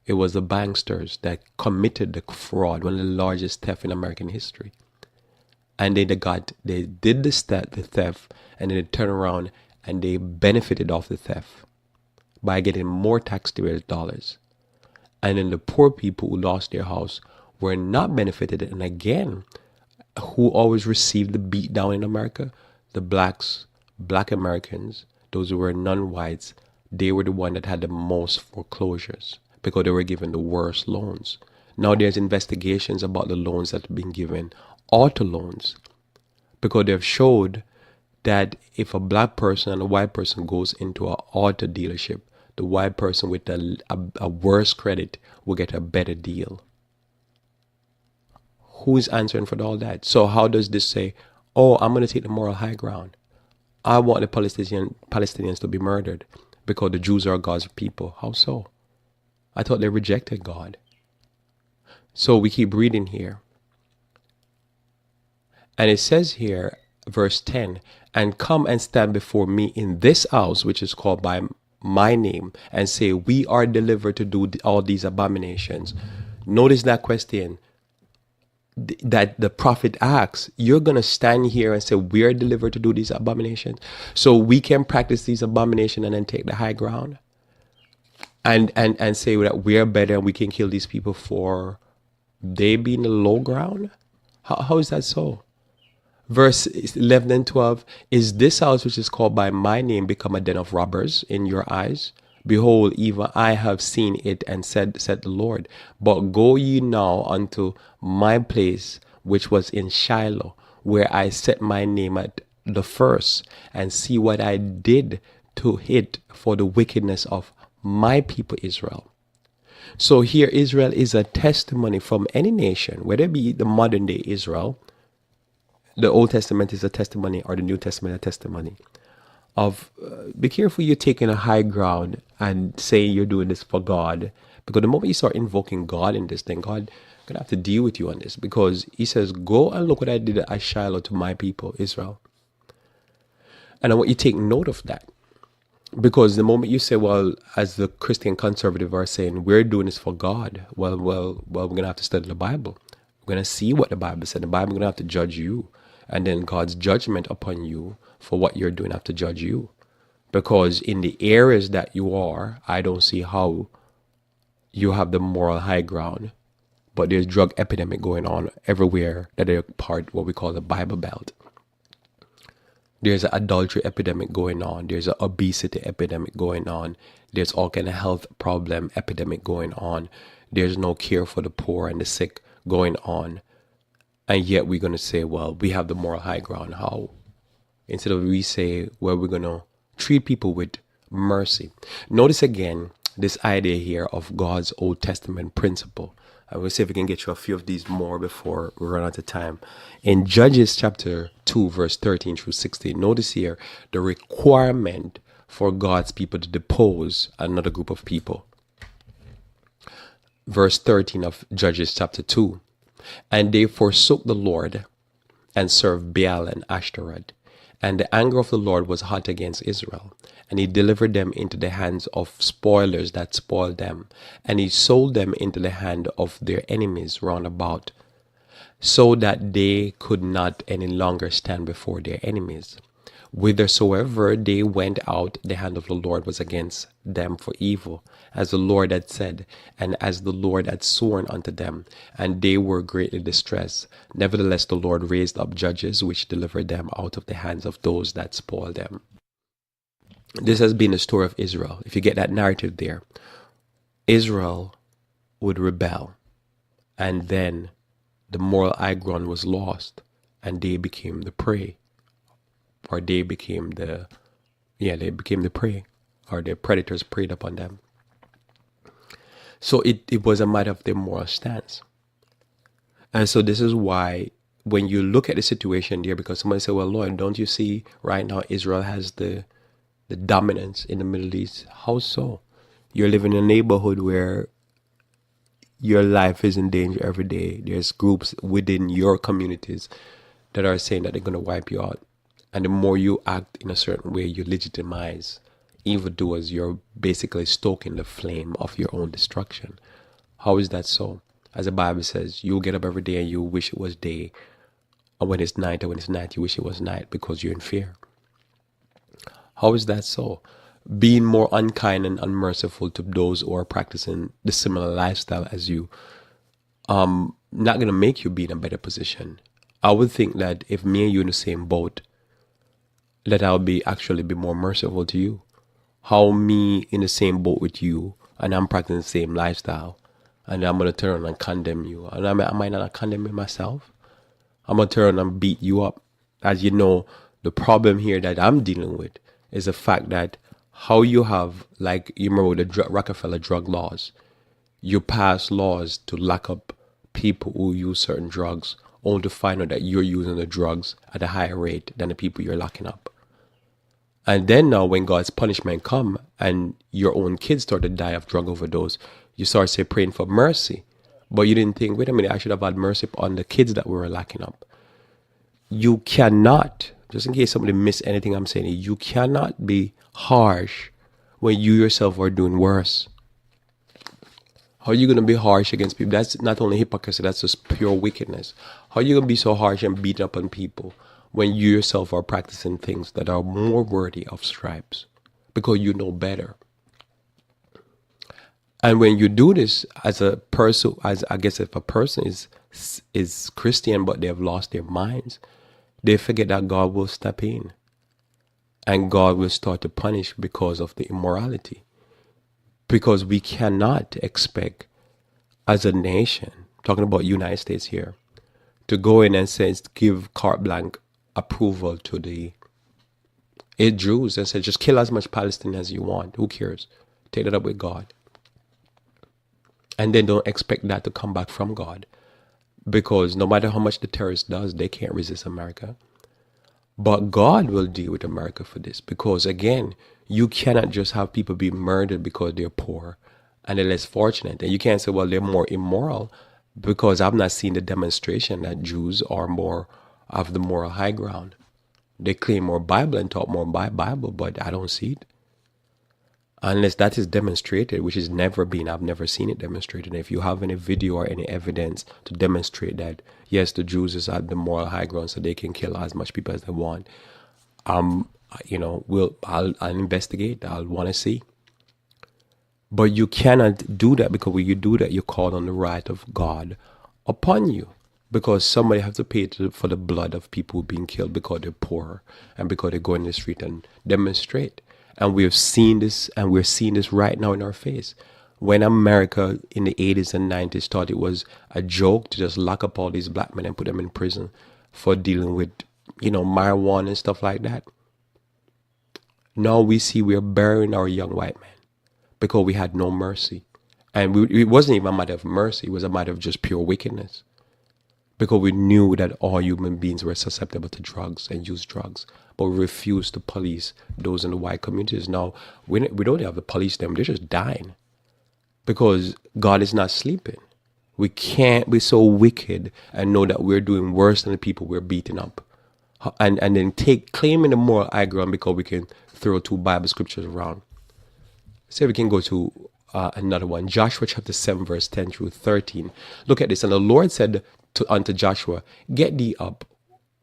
It was the banksters that committed the fraud, one of the largest theft in American history. And they did the theft, and then they turned around and they benefited off the theft by getting more taxpayer dollars. And then the poor people who lost their house were not benefited. And again, who always received the beat down in America? The black Americans, those who were non-whites, they were the one that had the most foreclosures because they were given the worst loans. Now there's investigations about the loans that have been given, auto loans, because they've showed that if a black person and a white person goes into an auto dealership, the white person with a worse credit will get a better deal. Who is answering for all that? So how does this say, oh, I'm going to take the moral high ground? I want the Palestinians to be murdered because the Jews are God's people. How so? I thought they rejected God. So we keep reading here. And it says here, verse 10, and come and stand before me in this house, which is called by my name, and say, we are delivered to do all these abominations. Notice that question that the prophet asks. You're going to stand here and say, we are delivered to do these abominations, so we can practice these abominations and then take the high ground and say that we're better and we can kill these people for they being the low ground? How is that so? Verse 11 and 12, is this house which is called by my name become a den of robbers in your eyes? Behold, even I have seen it, and said the Lord. But go ye now unto my place, which was in Shiloh, where I set my name at the first, and see what I did to it for the wickedness of my people Israel. So here Israel is a testimony from any nation, whether it be the modern day Israel, the Old Testament is a testimony, or the New Testament a testimony of be careful you're taking a high ground and saying you're doing this for God, because the moment you start invoking God in this thing, God gonna have to deal with you on this, because he says, go and look what I did at Shiloh to my people Israel. And I want you to take note of that, because the moment you say, well, as the Christian conservative are saying, we're doing this for God, well, we're gonna have to study the Bible. We're gonna see what the Bible said. The Bible gonna have to judge you, and then God's judgment upon you for what you're doing have to judge you. Because in the areas that you are, I don't see how you have the moral high ground. But there's drug epidemic going on everywhere that are part what we call the Bible Belt. There's an adultery epidemic going on. There's an obesity epidemic going on. There's all kind of health problem epidemic going on. There's no care for the poor and the sick going on. And yet we're going to say, well, we have the moral high ground. How? Instead of we say, well, we're going to treat people with mercy. Notice again this idea here of God's Old Testament principle. I will see if we can get you a few of these more before we run out of time. In Judges chapter 2, verse 13 through 16, notice here the requirement for God's people to depose another group of people. Verse 13 of Judges chapter 2. And they forsook the Lord and served Baal and Ashtoreth. And the anger of the Lord was hot against Israel, and he delivered them into the hands of spoilers that spoiled them, and he sold them into the hand of their enemies round about, so that they could not any longer stand before their enemies. Whithersoever they went out, the hand of the Lord was against them for evil, as the Lord had said, and as the Lord had sworn unto them, and they were greatly distressed. Nevertheless, the Lord raised up judges, which delivered them out of the hands of those that spoiled them. This has been the story of Israel. If you get that narrative there, Israel would rebel, and then the moral high ground was lost, and they became the prey. Or they became the prey, or the predators preyed upon them. So it was a matter of their moral stance. And so this is why when you look at the situation there, because somebody said, well, Lord, don't you see right now Israel has the dominance in the Middle East? How so? You're living in a neighborhood where your life is in danger every day. There's groups within your communities that are saying that they're going to wipe you out. And the more you act in a certain way, you legitimize evildoers. You're basically stoking the flame of your own destruction. How is that so? As the Bible says, you get up every day and you wish it was day. Or when it's night, or when it's night, you wish it was night because you're in fear. How is that so? Being more unkind and unmerciful to those who are practicing the similar lifestyle as you, not going to make you be in a better position. I would think that if me and you in the same boat, that I'll actually be more merciful to you. How me in the same boat with you and I'm practicing the same lifestyle and I'm going to turn and condemn you. And I might not condemn myself. I'm going to turn and beat you up. As you know, the problem here that I'm dealing with is the fact that how you have, like you remember the Rockefeller drug laws, you pass laws to lock up people who use certain drugs only to find out that you're using the drugs at a higher rate than the people you're locking up. And then now when God's punishment come and your own kids start to die of drug overdose, you start say praying for mercy. But you didn't think, wait a minute, I should have had mercy on the kids that we were locking up. You cannot, just in case somebody missed anything I'm saying, you cannot be harsh when you yourself are doing worse. How are you going to be harsh against people? That's not only hypocrisy, that's just pure wickedness. How are you going to be so harsh and beat up on people when you yourself are practicing things that are more worthy of stripes? Because you know better. And when you do this as a person, as I guess if a person is Christian but they have lost their minds, they forget that God will step in. And God will start to punish because of the immorality. Because we cannot expect as a nation, talking about United States here, to go in and say, give carte blanche approval to the Jews and say, just kill as much Palestinians as you want. Who cares? Take it up with God. And then don't expect that to come back from God. Because no matter how much the terrorist does, they can't resist America. But God will deal with America for this. Because again, you cannot just have people be murdered because they're poor and they're less fortunate. And you can't say, well, they're more immoral, because I've not seen the demonstration that Jews are more of the moral high ground. They claim more Bible and talk more Bible, but I don't see it. Unless that is demonstrated, which is never been, I've never seen it demonstrated. And if you have any video or any evidence to demonstrate that, yes, the Jews is at the moral high ground so they can kill as much people as they want, I'll investigate. I'll want to see. But you cannot do that, because when you do that, you call on the wrath of God upon you. Because somebody has to pay for the blood of people being killed because they're poor and because they go in the street and demonstrate. And we've seen this, and we're seeing this right now in our face. When America in the 80s and 90s thought it was a joke to just lock up all these black men and put them in prison for dealing with, marijuana and stuff like that. Now we see we're burying our young white men because we had no mercy. And it wasn't even a matter of mercy. It was a matter of just pure wickedness. Because we knew that all human beings were susceptible to drugs and use drugs. But we refused to police those in the white communities. Now, we don't have to police them. They're just dying. Because God is not sleeping. We can't be so wicked and know that we're doing worse than the people we're beating up. And then claiming the moral high ground because we can throw 2 Bible scriptures around. Say we can go to another one. Joshua chapter 7 verse 10 through 13. Look at this. And the Lord said unto Joshua, get thee up.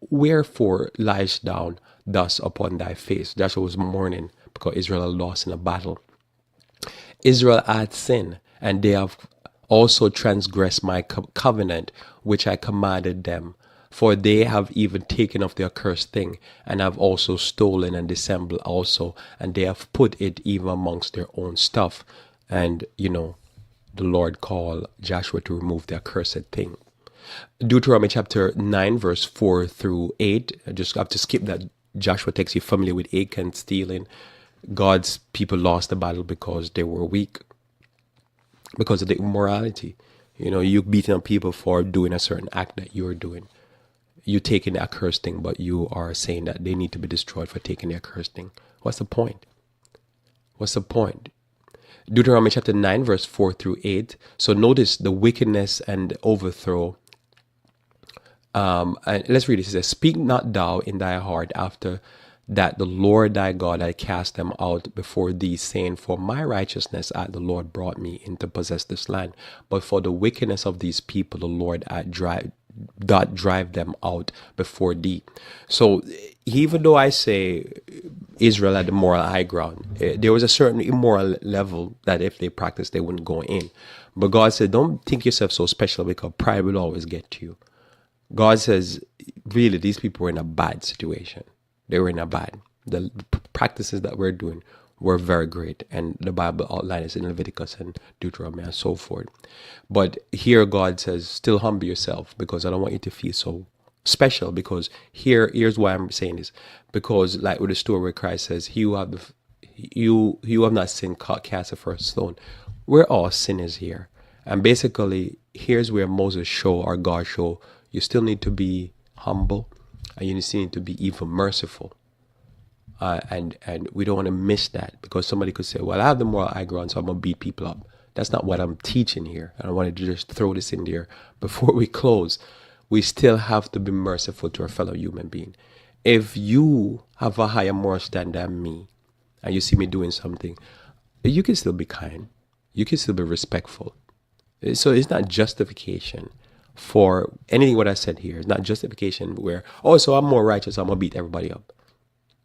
Wherefore liest down thus upon thy face? Joshua was mourning because Israel had lost in a battle. Israel hath sinned, and they have also transgressed my covenant, which I commanded them. For they have even taken of the accursed thing, and have also stolen and dissembled also, and they have put it even amongst their own stuff. And, the Lord called Joshua to remove the accursed thing. Deuteronomy chapter 9, verse 4 through 8. I just have to skip that. Joshua takes you familiar with Achan stealing. God's people lost the battle because they were weak, because of the immorality. You beating up people for doing a certain act that you're doing. You taking the accursed thing, but you are saying that they need to be destroyed for taking the accursed thing. What's the point? What's the point? Deuteronomy chapter 9, verse 4 through 8. So notice the wickedness and overthrow. And let's read this. It says, speak not thou in thy heart after that the Lord thy God had cast them out before thee, saying, for my righteousness hath the Lord brought me in to possess this land. But for the wickedness of these people, the Lord hath drive them out before thee. So even though I say Israel had the moral high ground, there was a certain immoral level that if they practiced, they wouldn't go in. But God said, don't think yourself so special, because pride will always get to you. God says, really, these people were in a bad situation. They were in a bad. The practices that we're doing were very great. And the Bible outlines in Leviticus and Deuteronomy and so forth. But here God says, still humble yourself, because I don't want you to feel so special. Because here's why I'm saying this. Because like with the story where Christ says, you have not sinned, cast the first stone. We're all sinners here. And basically, here's where Moses show, or God show, you still need to be humble, and you still need to be even merciful. And we don't want to miss that, because somebody could say, well, I have the moral high ground, so I'm going to beat people up. That's not what I'm teaching here. And I wanted to just throw this in there before we close. We still have to be merciful to our fellow human being. If you have a higher moral standard than me, and you see me doing something, you can still be kind. You can still be respectful. So it's not justification for anything what I said here. It's not justification where, so I'm more righteous, I'm going to beat everybody up.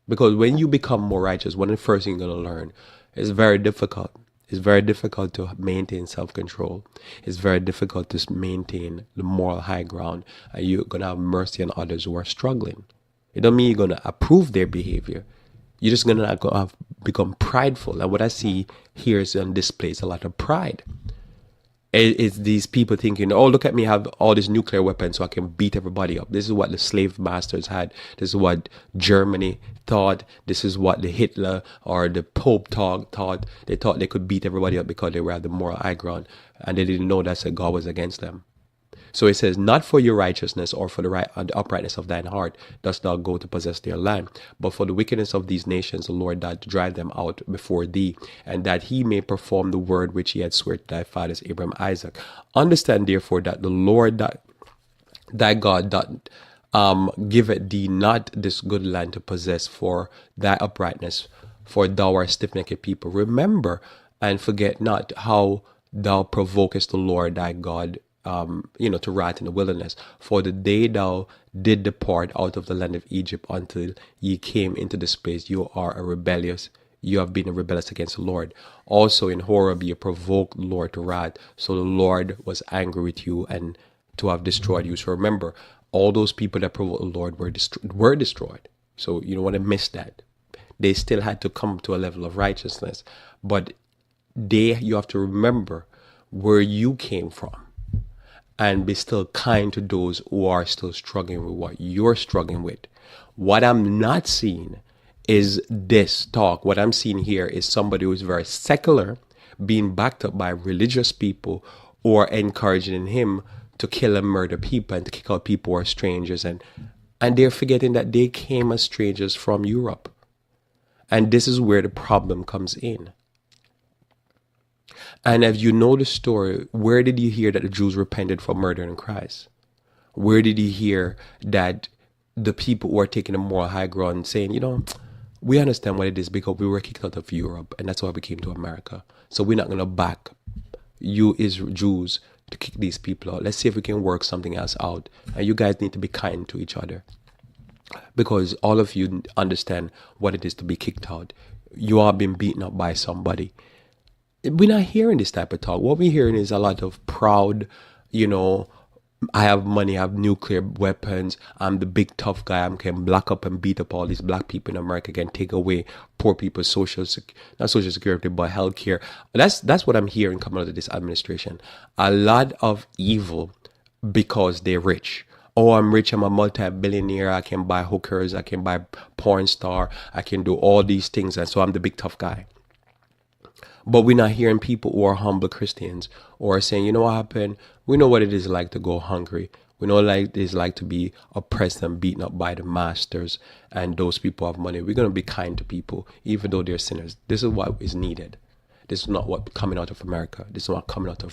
Because when you become more righteous, one of the first things you're going to learn is very difficult. It's very difficult to maintain self-control. It's very difficult to maintain the moral high ground. And you're going to have mercy on others who are struggling. It don't mean you're going to approve their behavior. You're just going to become prideful. And what I see here is on display is a lot of pride. It's these people thinking, look at me, I have all these nuclear weapons so I can beat everybody up. This is what the slave masters had. This is what Germany thought. This is what the Hitler or the Pope thought. They thought they could beat everybody up because they were at the moral high ground. And they didn't know that God was against them. So it says, not for your righteousness or for the uprightness of thine heart dost thou go to possess their land, but for the wickedness of these nations the Lord doth drive them out before thee, and that he may perform the word which he had sworn to thy fathers Abraham, Isaac. Understand therefore that the Lord thy God doth giveth thee not this good land to possess for thy uprightness, for thou art stiff-necked people. Remember and forget not how thou provokest the Lord thy God to wrath in the wilderness. For the day thou did depart out of the land of Egypt until ye came into this place, you have been rebellious against the Lord. Also in Horeb ye provoked the Lord to wrath, so the Lord was angry with you and to have destroyed you. So remember, all those people that provoked the Lord were destroyed. So you don't want to miss that. They still had to come to a level of righteousness, but You have to remember where you came from and be still kind to those who are still struggling with what you're struggling with. What I'm not seeing is this talk. What I'm seeing here is somebody who's very secular being backed up by religious people who are encouraging him to kill and murder people and to kick out people who are strangers, and they're forgetting that they came as strangers from Europe. And this is where the problem comes in. And if you know the story, where did you hear that the Jews repented for murdering Christ? Where did you hear that the people who are taking a moral high ground saying, we understand what it is because we were kicked out of Europe and that's why we came to America. So we're not going to back you Jews to kick these people out. Let's see if we can work something else out. And you guys need to be kind to each other, because all of you understand what it is to be kicked out. You are being beaten up by somebody. We're not hearing this type of talk. What we're hearing is a lot of proud, I have money, I have nuclear weapons, I'm the big tough guy, I can block up and beat up all these black people in America, can take away poor people's not social security, but health care. That's what I'm hearing coming out of this administration. A lot of evil because they're rich. Oh, I'm rich, I'm a multi-billionaire, I can buy hookers, I can buy porn star, I can do all these things, and so I'm the big tough guy. But we're not hearing people who are humble Christians or are saying, you know what happened? We know what it is like to go hungry. We know what it is like to be oppressed and beaten up by the masters, and those people have money. We're going to be kind to people, even though they're sinners. This is what is needed. This is not what coming out of America. This is not coming out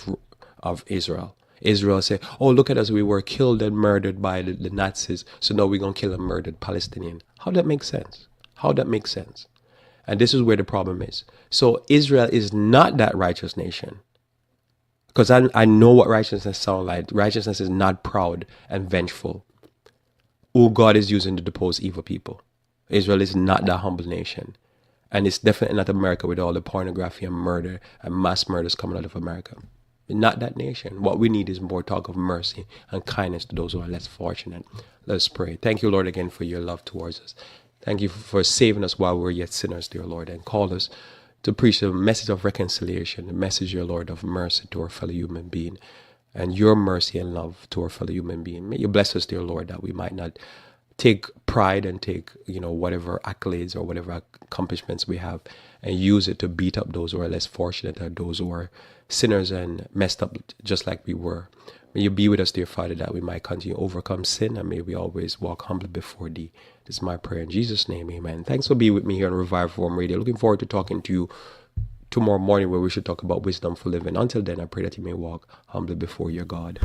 of Israel. Israel say, oh, look at us. We were killed and murdered by the Nazis. So now we're going to kill and murder Palestinian. How that makes sense? How that makes sense? And this is where the problem is. So Israel is not that righteous nation. Because I know what righteousness sounds like. Righteousness is not proud and vengeful. Who God is using to depose evil people. Israel is not that humble nation. And it's definitely not America with all the pornography and murder and mass murders coming out of America. Not that nation. What we need is more talk of mercy and kindness to those who are less fortunate. Let us pray. Thank you, Lord, again for your love towards us. Thank you for saving us while we're yet sinners, dear Lord, and call us to preach the message of reconciliation, the message, dear Lord, of mercy to our fellow human being, and your mercy and love to our fellow human being. May you bless us, dear Lord, that we might not take pride and take, whatever accolades or whatever accomplishments we have and use it to beat up those who are less fortunate or those who are sinners and messed up just like we were. May you be with us, dear Father, that we might continue to overcome sin, and may we always walk humbly before thee. This is my prayer in Jesus' name, amen. Thanks for being with me here on Revive Reform Radio. Looking forward to talking to you tomorrow morning where we should talk about wisdom for living. Until then, I pray that you may walk humbly before your God.